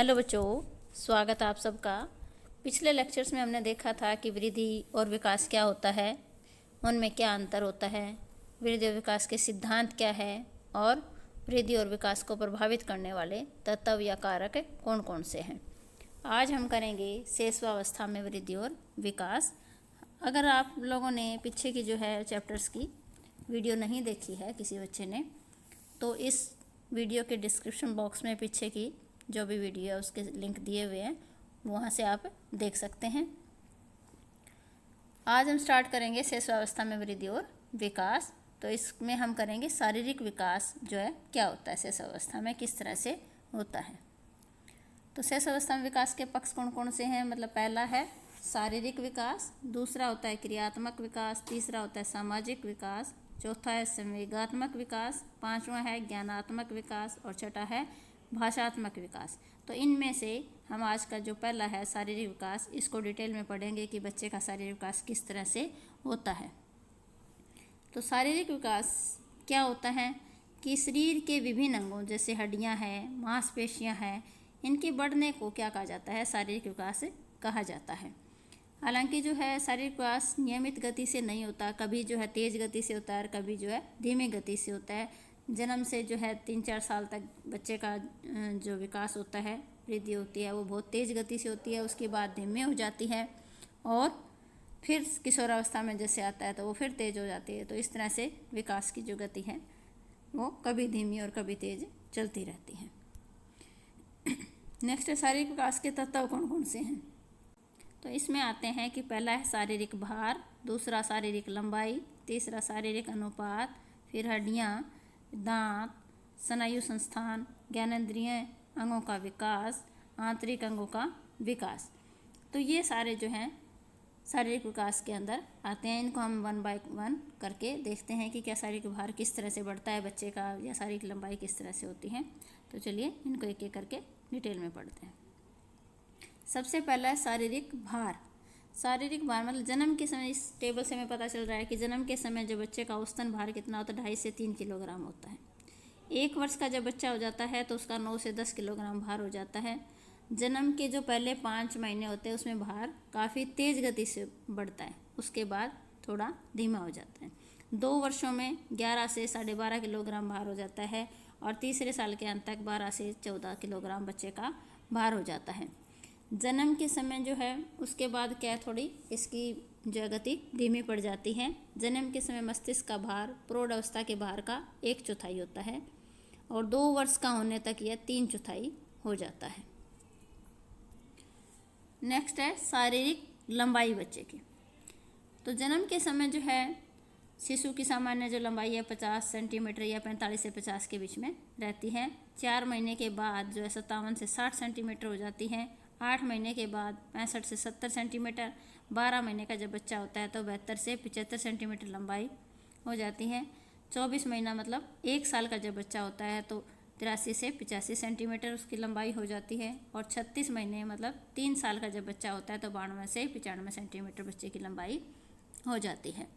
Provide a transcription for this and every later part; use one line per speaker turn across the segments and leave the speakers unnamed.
Hello बच्चों, स्वागत है आप सबका। पिछले लेक्चर्स में हमने देखा था कि वृद्धि और विकास क्या होता है, उनमें क्या अंतर होता है, वृद्धि और विकास के सिद्धांत क्या है और वृद्धि और विकास को प्रभावित करने वाले तत्व या कारक कौन कौन से हैं। आज हम करेंगे शेषवावस्था में वृद्धि और विकास। अगर आप लोगों ने पीछे की जो है चैप्टर्स की वीडियो नहीं देखी है किसी बच्चे ने, तो इस वीडियो के डिस्क्रिप्शन बॉक्स में पीछे की जो भी वीडियो है उसके लिंक दिए हुए हैं, वहाँ से आप देख सकते हैं। आज हम स्टार्ट करेंगे शेषावस्था में वृद्धि और विकास। तो इसमें हम करेंगे शारीरिक विकास जो है क्या होता है, शेषावस्था में किस तरह से होता है। तो शेषावस्था में विकास के पक्ष कौन कौन से हैं, मतलब पहला है शारीरिक विकास, दूसरा होता है क्रियात्मक विकास, तीसरा होता है सामाजिक विकास, चौथा है संवेगात्मक विकास, पांचवा है ज्ञानात्मक विकास और छठा है भाषात्मक विकास। तो इनमें से हम आज का जो पहला है शारीरिक विकास, इसको डिटेल में पढ़ेंगे कि बच्चे का शारीरिक विकास किस तरह से होता है। तो शारीरिक विकास क्या होता है कि शरीर के विभिन्न अंगों जैसे हड्डियां हैं, मांसपेशियां हैं, इनके बढ़ने को क्या कहा जाता है, शारीरिक विकास कहा जाता है। हालांकि जो है शारीरिक विकास नियमित गति से नहीं होता, कभी जो है तेज़ गति से होता है और कभी जो है धीमी गति से होता है। जन्म से जो है 3-4 साल तक बच्चे का जो विकास होता है, वृद्धि होती है, वो बहुत तेज़ गति से होती है, उसके बाद धीमी हो जाती है और फिर किशोरावस्था में जैसे आता है तो वो फिर तेज़ हो जाती है। तो इस तरह से विकास की जो गति है वो कभी धीमी और कभी तेज़ चलती रहती है। नेक्स्ट है शारीरिक विकास के तत्व कौन कौन से हैं। तो इसमें आते हैं कि पहला है शारीरिक भार, दूसरा शारीरिक लंबाई, तीसरा शारीरिक अनुपात, फिर हड्डियाँ, दांत, स्नायु संस्थान, ज्ञानेंद्रिय अंगों का विकास, आंतरिक अंगों का विकास। तो ये सारे जो हैं शारीरिक विकास के अंदर आते हैं। इनको हम 1 बाय 1 करके देखते हैं कि क्या शारीरिक भार किस तरह से बढ़ता है बच्चे का, या शारीरिक लंबाई किस तरह से होती है। तो चलिए इनको एक एक करके डिटेल में पढ़ते हैं। सबसे पहला है शारीरिक भार। शारीरिक भार मतलब जन्म के समय, इस टेबल से हमें पता चल रहा है कि जन्म के समय जब बच्चे का औसतन भार कितना होता है, 2.5 से 3 किलोग्राम होता है। 1 वर्ष का जब बच्चा हो जाता है तो उसका 9 से 10 किलोग्राम भार हो जाता है। जन्म के जो पहले 5 महीने होते हैं उसमें भार काफ़ी तेज़ गति से बढ़ता है, उसके बाद थोड़ा धीमा हो जाता है। 2 वर्षों में 11 से 12.5 किलोग्राम भार हो जाता है और तीसरे साल के अंत तक 12 से 14 किलोग्राम बच्चे का भार हो जाता है। जन्म के समय जो है उसके बाद क्या थोड़ी इसकी जो गति धीमी पड़ जाती है। जन्म के समय मस्तिष्क का भार प्रौढ़ अवस्था के भार का 1/4 होता है और 2 वर्ष का होने तक यह 3/4 हो जाता है। नेक्स्ट है शारीरिक लंबाई बच्चे की। तो जन्म के समय जो है शिशु की सामान्य जो लंबाई है 50 सेंटीमीटर या 45 से 50 के बीच में रहती है। 4 महीने के बाद जो है 57 से 60 सेंटीमीटर हो जाती है। 8 महीने के बाद 65 से 70 सेंटीमीटर। 12 महीने का जब बच्चा होता है तो 72 से 75 सेंटीमीटर लंबाई हो जाती है। 24 महीना मतलब 1 साल का जब बच्चा होता है तो 83 से 85 सेंटीमीटर उसकी लंबाई हो जाती है। और 36 महीने मतलब 3 साल का जब बच्चा होता है तो 92 से 95 सेंटीमीटर बच्चे की लंबाई हो जाती है।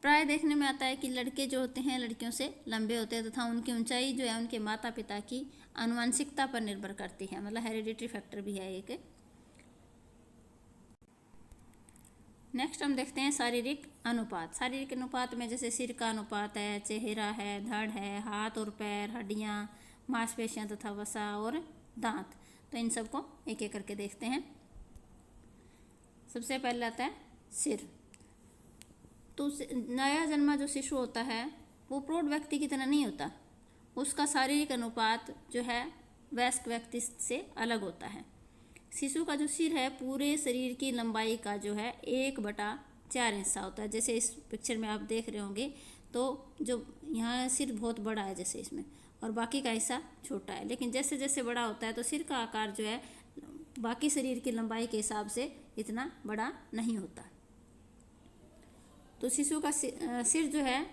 प्राय देखने में आता है कि लड़के जो होते हैं लड़कियों से लंबे होते हैं तथा उनकी ऊंचाई जो है उनके माता पिता की आनुवंशिकता पर निर्भर करती है, मतलब हेरिडिटरी फैक्टर भी है एक। नेक्स्ट हम देखते हैं शारीरिक अनुपात। शारीरिक अनुपात में जैसे सिर का अनुपात है, चेहरा है, धड़ है, हाथ और पैर, हड्डियाँ, मांसपेशियाँ तथा वसा और दांत। तो इन सबको एक एक करके देखते हैं। सबसे पहले आता है सिर। तो नया जन्मा जो शिशु होता है वो प्रौढ़ व्यक्ति की तरह नहीं होता, उसका शारीरिक अनुपात जो है वयस्क व्यक्ति से अलग होता है। शिशु का जो सिर है पूरे शरीर की लंबाई का जो है 1/4 हिस्सा होता है। जैसे इस पिक्चर में आप देख रहे होंगे तो जो यहाँ सिर बहुत बड़ा है जैसे इसमें, और बाकी का हिस्सा छोटा है। लेकिन जैसे जैसे बड़ा होता है तो सिर का आकार जो है बाकी शरीर की लंबाई के हिसाब से इतना बड़ा नहीं होता। तो शिशु का सिर जो है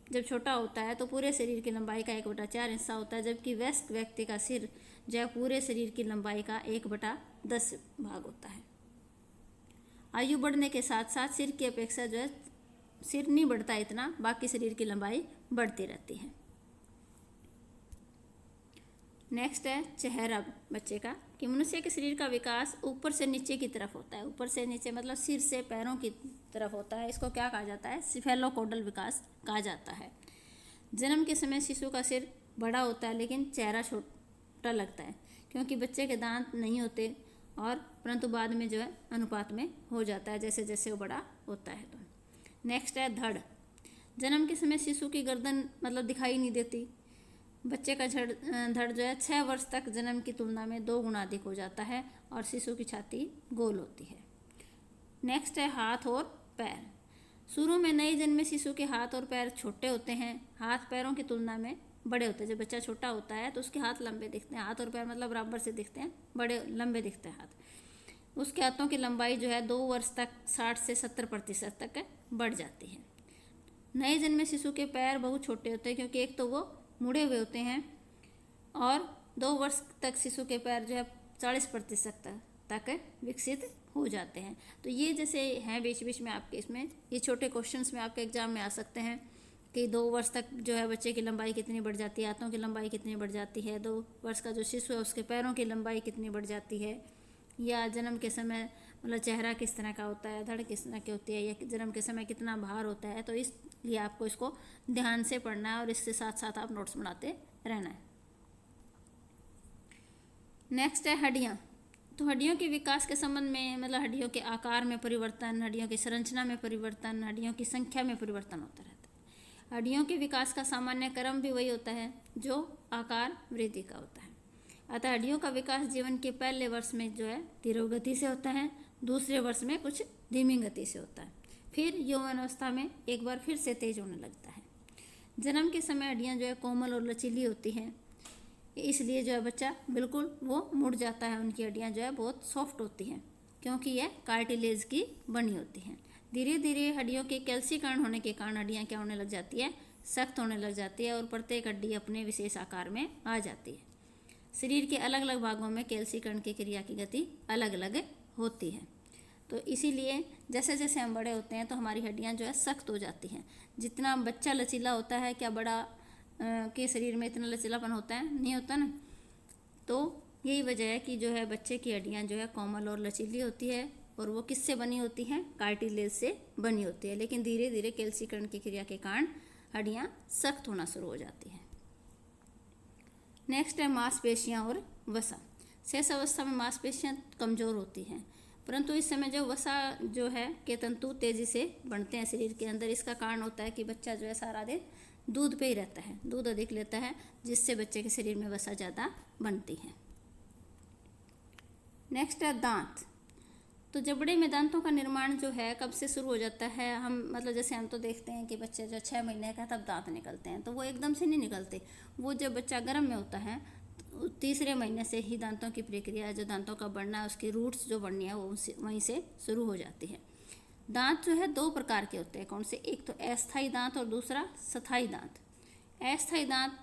जब छोटा होता है तो पूरे शरीर की लंबाई का 1/4 हिस्सा होता है, जबकि वयस्क व्यक्ति का सिर जो है पूरे शरीर की लंबाई का 1/10 भाग होता है। आयु बढ़ने के साथ साथ सिर की अपेक्षा जो है सिर नहीं बढ़ता इतना, बाकी शरीर की लंबाई बढ़ती रहती है। नेक्स्ट है चेहरा बच्चे का, कि मनुष्य के शरीर का विकास ऊपर से नीचे की तरफ होता है। ऊपर से नीचे मतलब सिर से पैरों की तरफ होता है। इसको क्या कहा जाता है? सिफेलोकोडल विकास कहा जाता है। जन्म के समय शिशु का सिर बड़ा होता है लेकिन चेहरा छोटा लगता है, क्योंकि बच्चे के दांत नहीं होते और परंतु बाद में जो है अनुपात में हो जाता है जैसे जैसे वो बड़ा होता है। तो नेक्स्ट है धड़। जन्म के समय शिशु की गर्दन मतलब दिखाई नहीं देती। बच्चे का धड़ जो है 6 वर्ष तक जन्म की तुलना में 2 गुना अधिक हो जाता है और शिशु की छाती गोल होती है। नेक्स्ट है हाथ और पैर। शुरू में नए जन्मे शिशु के हाथ और पैर छोटे होते हैं। हाथ पैरों की तुलना में बड़े होते हैं। जब बच्चा छोटा होता है तो उसके हाथ लंबे दिखते हैं। हाथ और पैर मतलब बराबर से दिखते हैं, बड़े लंबे दिखते हैं हाथ। उसके हाथों की लंबाई जो है 2 वर्ष तक 60 से 70% तक बढ़ जाती है। नए जन्मे शिशु के पैर बहुत छोटे होते हैं, क्योंकि एक तो वो मुड़े हुए होते हैं और 2 वर्ष तक शिशु के पैर जो है 40% तक विकसित हो जाते हैं। तो ये जैसे हैं बीच बीच में आपके इसमें ये छोटे क्वेश्चंस में आपके एग्जाम में आ सकते हैं कि 2 वर्ष तक जो है बच्चे की लंबाई कितनी बढ़ जाती है, हाथों की लंबाई कितनी बढ़ जाती है, 2 वर्ष का जो शिशु है उसके पैरों की लंबाई कितनी बढ़ जाती है, या जन्म के समय मतलब चेहरा किस तरह का होता है, धड़ किस तरह की होती है, या जन्म के समय कितना भार होता है। तो इसलिए आपको इसको ध्यान से पढ़ना है और इसके साथ साथ आप नोट्स बनाते रहना है। नेक्स्ट है हड्डियाँ। तो हड्डियों के विकास के संबंध में मतलब हड्डियों के आकार में परिवर्तन, हड्डियों की संरचना में परिवर्तन, हड्डियों की संख्या में परिवर्तन होता रहता है। हड्डियों के विकास का सामान्य क्रम भी वही होता है जो आकार वृद्धि का होता है। अतः हड्डियों का विकास जीवन के पहले वर्ष में जो है धीरे गति से होता है, दूसरे वर्ष में कुछ धीमी गति से होता है, फिर यौवन अवस्था में एक बार फिर से तेज होने लगता है। जन्म के समय हड्डियाँ जो है कोमल और लचीली होती हैं, इसलिए जो है बच्चा बिल्कुल वो मुड़ जाता है। उनकी हड्डियाँ जो है बहुत सॉफ्ट होती हैं, क्योंकि यह कार्टिलेज की बनी होती हैं। धीरे धीरे हड्डियों के कैल्सीकरण होने के कारण हड्डियाँ क्या होने लग जाती है? सख्त होने लग जाती है और प्रत्येक हड्डी अपने विशेष आकार में आ जाती है। शरीर के अलग अलग भागों में कैल्सीकरण की क्रिया की गति अलग अलग होती है। तो इसीलिए जैसे जैसे हम बड़े होते हैं तो हमारी हड्डियाँ जो है सख्त हो जाती हैं। जितना बच्चा लचीला होता है, क्या बड़ा के शरीर में इतना लचीलापन होता है? नहीं होता ना। तो यही वजह है कि जो है बच्चे की हड्डियाँ जो है कोमल और लचीली होती है, और वो किससे बनी होती हैं? कार्टिलेज से बनी होती है। लेकिन धीरे धीरे कैल्सीकरण की क्रिया के कारण हड्डियाँ सख्त होना शुरू हो जाती हैं। नेक्स्ट है मांसपेशियाँ और वसा। शेष अवस्था में मांसपेशियाँ कमज़ोर होती हैं, परंतु इस समय जो वसा जो है के तंतु तेज़ी से बढ़ते हैं शरीर के अंदर। इसका कारण होता है कि बच्चा जो है सारा दिन दूध पे ही रहता है, दूध अधिक लेता है, जिससे बच्चे के शरीर में वसा ज़्यादा बनती है। नेक्स्ट है दांत। तो जबड़े में दांतों का निर्माण जो है कब से शुरू हो जाता है? हम मतलब जैसे हम तो देखते हैं कि बच्चे जो 6 महीने का तब दांत निकलते हैं, तो वो एकदम से नहीं निकलते। वो जब बच्चा गर्भ में होता है तो तीसरे महीने से ही दांतों की प्रक्रिया, जो दांतों का बढ़ना है, उसकी रूट्स जो बढ़नी है वो वहीं से शुरू हो जाती है। दांत जो है 2 प्रकार के होते हैं। कौन से? एक तो अस्थायी दांत और दूसरा स्थायी दांत। अस्थायी दांत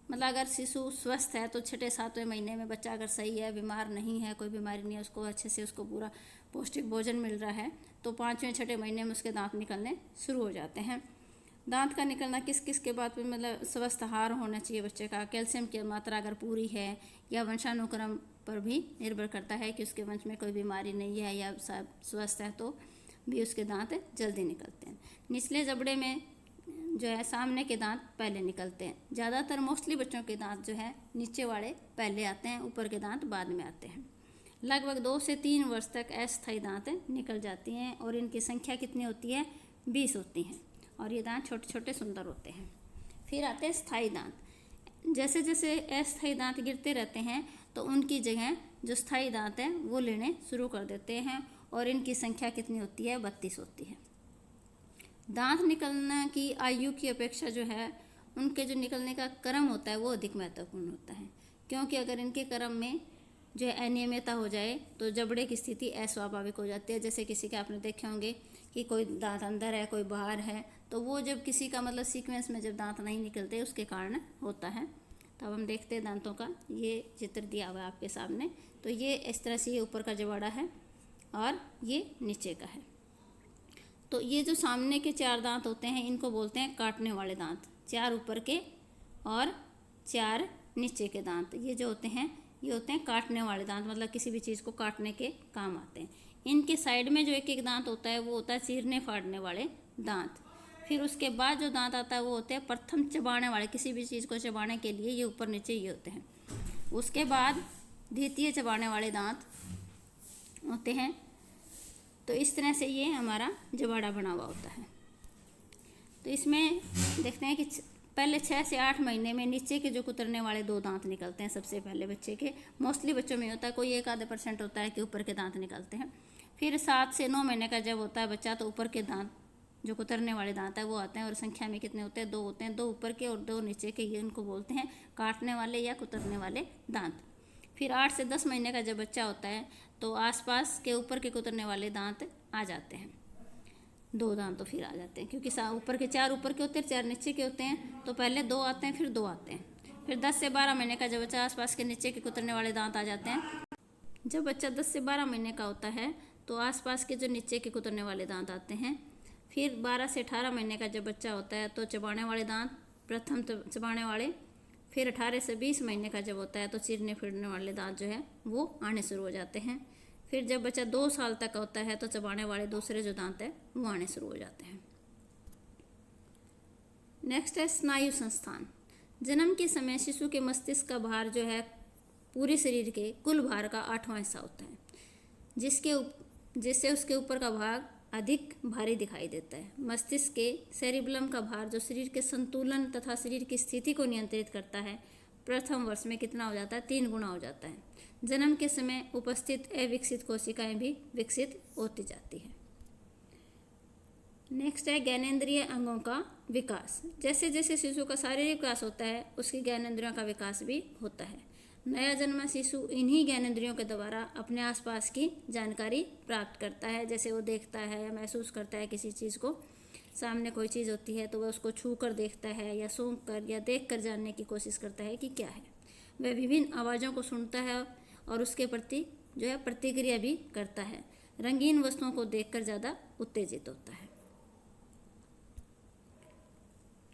मतलब अगर शिशु स्वस्थ है तो 6-7वें महीने में बच्चा अगर सही है, बीमार नहीं है, कोई बीमारी नहीं है, उसको अच्छे से उसको पूरा पौष्टिक भोजन मिल रहा है, तो 5वें-6वें महीने में उसके दांत निकलने शुरू हो जाते हैं। दांत का निकलना किस किस के बाद मतलब स्वस्थ आहार होना चाहिए बच्चे का, कैल्शियम की मात्रा अगर पूरी है, या वंशानुक्रम पर भी निर्भर करता है कि उसके वंश में कोई बीमारी नहीं है या सब स्वस्थ है, तो भी उसके दांत जल्दी निकलते हैं। निचले जबड़े में जो है सामने के दांत पहले निकलते हैं। ज़्यादातर मोस्टली बच्चों के दांत जो है नीचे वाले पहले आते हैं, ऊपर के दांत बाद में आते हैं। लगभग 2 से 3 वर्ष तक अस्थायी दांत निकल जाती हैं और इनकी संख्या कितनी होती है? 20 होती हैं, और ये दांत छोटे छोटे सुंदर होते हैं। फिर आते हैं स्थायी दांत। जैसे जैसे अस्थायी दांत गिरते रहते हैं तो उनकी जगह जो स्थायी दांत हैं वो लेने शुरू कर देते हैं, और इनकी संख्या कितनी होती है? 32 होती है। दांत निकलने की आयु की अपेक्षा जो है उनके जो निकलने का क्रम होता है वो अधिक महत्वपूर्ण होता है, क्योंकि अगर इनके क्रम में जो है अनियमितता हो जाए तो जबड़े की स्थिति अस्वाभाविक हो जाती है। जैसे किसी के आपने देखे होंगे कि कोई दांत अंदर है, कोई बाहर है, तो वो जब किसी का मतलब सीक्वेंस में जब दांत नहीं निकलते उसके कारण होता है। तो अब हम देखते हैं दांतों का, ये चित्र दिया हुआ है आपके सामने। तो ये इस तरह से ये ऊपर का जबड़ा है और ये नीचे का है। तो ये जो सामने के 4 दांत होते हैं इनको बोलते हैं काटने वाले दांत। 4 ऊपर के और 4 नीचे के दांत, ये जो होते हैं ये होते हैं काटने वाले दांत, मतलब किसी भी चीज़ को काटने के काम आते हैं। इनके साइड में जो एक एक दांत होता है वो होता है चीरने फाड़ने वाले दांत। फिर उसके बाद जो दांत आता है वो होते हैं प्रथम चबाने वाले, किसी भी चीज़ को चबाने के लिए ये ऊपर नीचे ये होते हैं। उसके बाद द्वितीय चबाने वाले दांत होते हैं। तो इस तरह से ये हमारा जबाड़ा बना हुआ होता है। तो इसमें देखते हैं कि पहले 6 से 8 महीने में नीचे के जो कुतरने वाले 2 दांत निकलते हैं सबसे पहले बच्चे के। मोस्टली बच्चों में होता है, कोई 1-आधे% होता है कि ऊपर के दांत निकलते हैं। फिर 7 से 9 महीने का जब होता है बच्चा तो ऊपर के दांत जो कुतरने वाले दांत है वो आते हैं, और संख्या में कितने होते हैं? 2 होते हैं, 2 ऊपर के और 2 नीचे के। ये उनको बोलते हैं काटने वाले या कुतरने वाले दांत। फिर 8 से 10 महीने का जब बच्चा होता है तो आसपास के ऊपर के कुतरने वाले दांत आ जाते हैं, 2 दांत तो फिर आ जाते हैं, क्योंकि ऊपर के 4 ऊपर के होते हैं, 4 नीचे के होते हैं। तो पहले 2 आते हैं, फिर 2 आते हैं। फिर 10 से 12 महीने का जब बच्चा आसपास के नीचे के कुतरने वाले दांत आ जाते हैं। जब बच्चा 10 से 12 महीने का होता है तो आसपास के जो नीचे के कुतरने वाले दांत आते हैं। फिर 12 से 18 महीने का जब बच्चा होता है तो चबाने वाले दांत प्रथम चबाने वाले। फिर 18 से 20 महीने का जब होता है तो चीरने फिरने वाले दांत जो है वो आने शुरू हो जाते हैं। फिर जब बच्चा 2 साल तक होता है तो चबाने वाले दूसरे जो दांत है वो आने शुरू हो जाते हैं। नेक्स्ट है स्नायु संस्थान। जन्म के समय शिशु के मस्तिष्क का भार जो है पूरे शरीर के कुल भार का 8वां हिस्सा होता है, जिससे उसके ऊपर का भाग अधिक भारी दिखाई देता है। मस्तिष्क के सेरिबलम का भार जो शरीर के संतुलन तथा शरीर की स्थिति को नियंत्रित करता है, प्रथम वर्ष में कितना हो जाता है? 3 गुना हो जाता है। जन्म के समय उपस्थित अविकसित कोशिकाएं भी विकसित होती जाती है। नेक्स्ट है ज्ञानेंद्रिय अंगों का विकास। जैसे जैसे शिशु का शारीरिक विकास होता है उसकी ज्ञानेंद्रियों का विकास भी होता है। नया जन्मा शिशु इन्हीं ज्ञानेंद्रियों के द्वारा अपने आसपास की जानकारी प्राप्त करता है। जैसे वो देखता है या महसूस करता है किसी चीज़ को, सामने कोई चीज़ होती है तो वह उसको छू कर देखता है या सूंघ कर या देख कर जानने की कोशिश करता है कि क्या है। वह विभिन्न आवाज़ों को सुनता है और उसके प्रति जो है प्रतिक्रिया भी करता है। रंगीन वस्तुओं को देखकर ज़्यादा उत्तेजित होता है।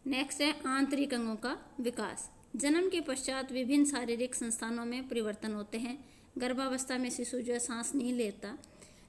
नेक्स्ट है आंतरिक अंगों का विकास। जन्म के पश्चात विभिन्न शारीरिक संस्थानों में परिवर्तन होते हैं। गर्भावस्था में शिशु जो है सांस नहीं लेता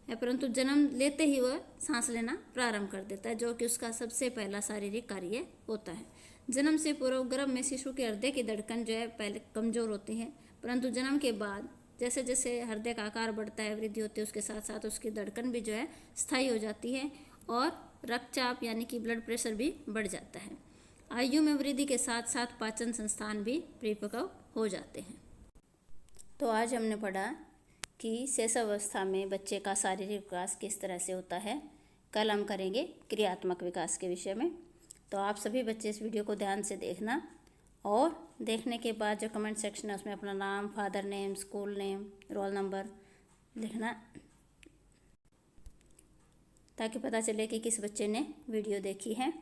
है, परंतु जन्म लेते ही वह सांस लेना प्रारंभ कर देता है, जो कि उसका सबसे पहला शारीरिक कार्य होता है। जन्म से पूर्व गर्भ में शिशु के हृदय की धड़कन जो है पहले कमज़ोर होती है, परंतु जन्म के बाद जैसे जैसे हृदय का आकार बढ़ता है, वृद्धि होती है, उसके साथ साथ उसकी धड़कन भी जो है स्थायी हो जाती है और रक्तचाप यानी कि ब्लड प्रेशर भी बढ़ जाता है। आयु में वृद्धि के साथ साथ पाचन संस्थान भी परिपक्व हो जाते हैं। तो आज हमने पढ़ा कि शैशवावस्था में बच्चे का शारीरिक विकास किस तरह से होता है। कल हम करेंगे क्रियात्मक विकास के विषय में। तो आप सभी बच्चे इस वीडियो को ध्यान से देखना, और देखने के बाद जो कमेंट सेक्शन है उसमें अपना नाम, father name, school name, roll number लिखना, ताकि पता चले कि किस बच्चे ने वीडियो देखी है।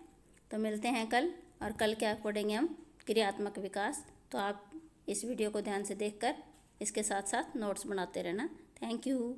तो मिलते हैं कल, और कल क्या पढ़ेंगे हम? क्रियात्मक विकास। तो आप इस वीडियो को ध्यान से देखकर इसके साथ साथ नोट्स बनाते रहना। Thank you.